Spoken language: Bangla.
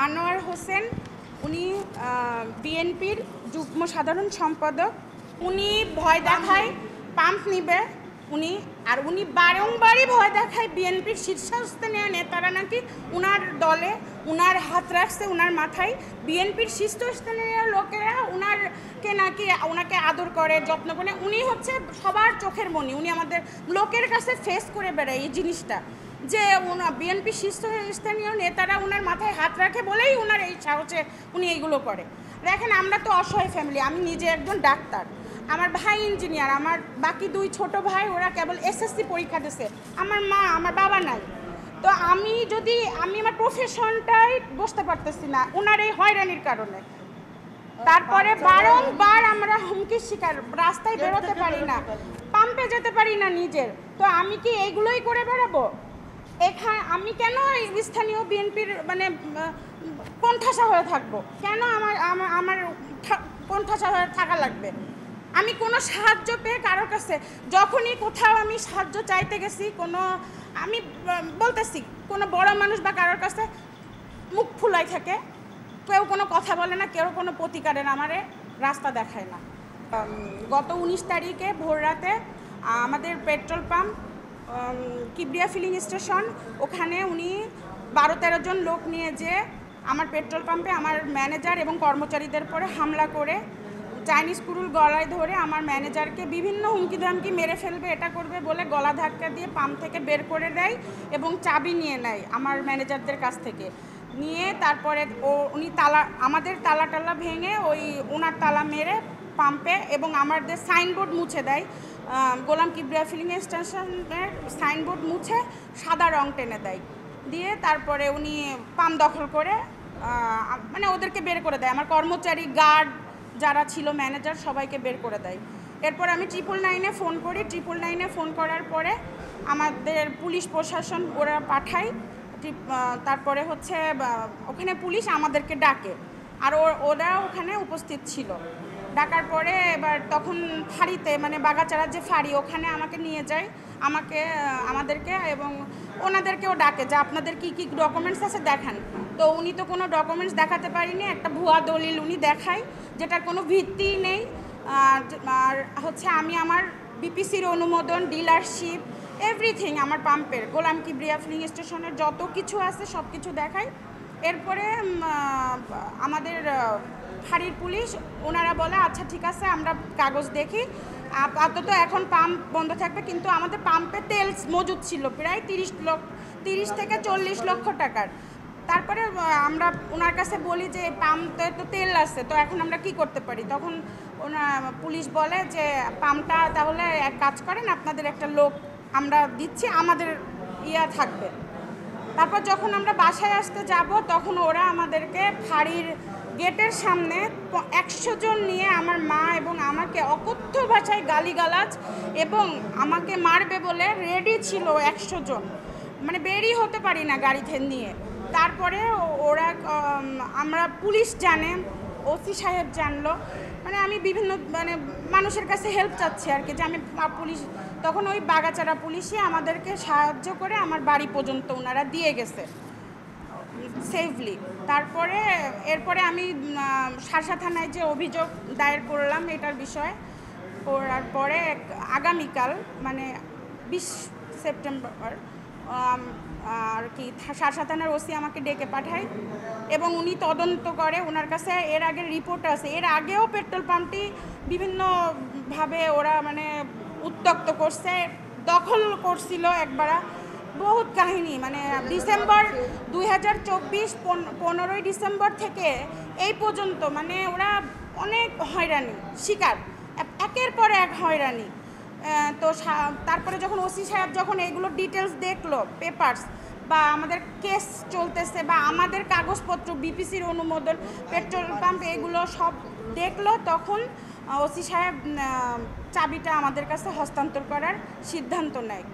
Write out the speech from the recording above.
আনোয়ার হোসেন, উনি বিএনপির যুগ্ম সাধারণ সম্পাদক। উনি ভয় দেখায় পাম্প নিবে উনি বারংবারই ভয় দেখায় বিএনপির শীর্ষস্থানীয় নেতারা নাকি উনার দলে উনার হাত রাখছে উনার মাথায়। বিএনপির শীর্ষস্থানীয় লোকেরা ওনাকে আদর করে, যত্ন করে। উনি হচ্ছে সবার চোখের মণি। উনি আমাদের লোকের কাছে ফেস করে বেড়ায় এই জিনিসটা, যে বিএনপি শীর্ষস্থানীয় নেতারা ওনার মাথায় হাত রাখে বলেই ওনার এই সাহসে উনি এইগুলো করে। দেখেন, আমরা তো অসহায় ফ্যামিলি। আমি নিজে একজন ডাক্তার, আমার ভাই ইঞ্জিনিয়ার, আমার বাকি দুই ছোট ভাই ওরা কেবল এসএসসি পরীক্ষা দিয়েছে, আমার মা আমার বাবা নাই। তো আমি আমার প্রফেশনটাই বসতে পারতেছি না ওনার এই হয়রানির কারণে। তারপরে বারংবার আমরা হুমকির শিকার, রাস্তায় বেরোতে পারি না, পাম্পে যেতে পারি না নিজের। তো আমি কি এইগুলোই করে বেড়াবো? আমি কেন স্থানীয় বিএনপির কোণঠাসা হয়ে থাকবো? কেন আমার কোণঠাসা হয়ে থাকা লাগবে? আমি কোনো সাহায্য পেয়ে কারোর কাছে, যখনই কোথাও আমি সাহায্য চাইতে গেছি, আমি বলতেছি কোনো বড় মানুষ বা কারোর কাছে মুখ ফুলাই থাকে, কেউ কোনো কথা বলে না, কেউ কোনো প্রতিকারের আমারে রাস্তা দেখায় না। গত 19 তারিখে ভোর রাতে আমাদের petrol pump Kibria filling station, ওখানে উনি 12-13 জন লোক নিয়ে যে আমার পেট্রোল পাম্পে আমার ম্যানেজার এবং কর্মচারীদের পরে হামলা করে চাইনিজ কুরুল গলায় ধরে আমার ম্যানেজারকে বিভিন্ন হুমকি ধামকি, মেরে ফেলবে, এটা করবে বলে গলা ধাক্কা দিয়ে পাম্প থেকে বের করে দেয় এবং চাবি নিয়ে নেয় আমার ম্যানেজারদের কাছ থেকে। নিয়ে তারপরে উনি আমাদের তালা ভেঙে ওনার তালা মেরে পাম্পে এবং আমাদের সাইনবোর্ড মুছে দেয়। গোলাম কিবরিয়া ফিলিং স্টেশনের সাইনবোর্ড মুছে সাদা রং টেনে দেয়। দিয়ে তারপরে উনি পাম্প দখল করে ওদেরকে বের করে দেয়। আমার কর্মচারী, গার্ড যারা ছিল, ম্যানেজার, সবাইকে বের করে দেয়। এরপর আমি 999-এ ফোন করি। 999-এ ফোন করার পরে আমাদের পুলিশ প্রশাসন ওরা পাঠায়। তারপরে হচ্ছে ওখানে পুলিশ আমাদেরকে ডাকে, আর ওরা ওখানে উপস্থিত ছিল। ডাকার পরে এবার তখন ফাঁড়িতে, বাগাচারার যে ফাঁড়ি, ওখানে আমাকে নিয়ে যায়, আমাদেরকে এবং ওনাদেরকেও ডাকে যে আপনাদের কি কি ডকুমেন্টস আছে দেখান। তো উনি তো কোনো ডকুমেন্টস দেখাতে পারিনি, একটা ভুয়া দলিল উনি দেখায় যেটার কোনো ভিত্তিই নেই। আর হচ্ছে আমি আমার বিপিসির অনুমোদন, ডিলারশিপ, এভরিথিং, আমার পাম্পের গোলাম কিবরিয়া ফিলিং স্টেশনের যত কিছু আছে সব কিছু দেখায়। এরপরে আমাদের ফাঁড়ির পুলিশ ওনারা বলে আচ্ছা ঠিক আছে, আমরা কাগজ দেখি, আপাতত এখন পাম্প বন্ধ থাকবে। কিন্তু আমাদের পাম্পে তেল মজুদ ছিল প্রায় 30 থেকে 40 লক্ষ টাকার। তারপরে আমরা ওনার কাছে বলি যে পাম্পে তো তেল আছে, তো এখন আমরা কি করতে পারি? তখন পুলিশ বলে যে পাম্পটা তাহলে এক কাজ করেন, আপনাদের একটা লোক আমরা দিচ্ছি, আমাদের থাকবে। তারপর যখন আমরা বাসায় আসতে যাব, তখন ওরা আমাদেরকে ফাঁড়ির গেটের সামনে 100 জন নিয়ে আমার মা এবং আমাকে অকথ্য ভাষায় গালিগালাজ এবং আমাকে মারবে বলে রেডি ছিল 100 জন। বেরই হতে পারি না গাড়ি নিয়ে। তারপরে আমরা পুলিশ জানে, ওসি সাহেব জানলো, আমি বিভিন্ন মানুষের কাছে হেল্প চাচ্ছি আর কি, যে আমি পুলিশ। তখন ওই বাগাচারা পুলিশই আমাদেরকে সাহায্য করে আমার বাড়ি পর্যন্ত ওনারা দিয়ে গেছে সেফলি। এরপরে আমি শার্শা থানায় যে অভিযোগ দায়ের করলাম এটার বিষয়ে, করার পরে আগামীকাল 20 সেপ্টেম্বর আর কি শার্শা থানার ওসি আমাকে ডেকে পাঠায় এবং উনি তদন্ত করে। ওনার কাছে এর আগের রিপোর্ট আছে, এর আগেও পেট্রোল পাম্পটি বিভিন্নভাবে ওরা উত্ত্যক্ত করছে, দখল করছিল একবার, বহুত কাহিনী। ডিসেম্বর 2024 15ই ডিসেম্বর থেকে এই পর্যন্ত ওরা অনেক হয়রানি শিকার, একের পর এক হয়রানি। তো তারপরে যখন ওসি সাহেব যখন এগুলো ডিটেলস দেখলো, পেপারস বা আমাদের কেস চলতেছে বা আমাদের কাগজপত্র, বিপিসির অনুমোদন, পেট্রোল পাম্প, এগুলো সব দেখলো, তখন ওসি সাহেব চাবিটা আমাদের কাছে হস্তান্তর করার সিদ্ধান্ত নেয়।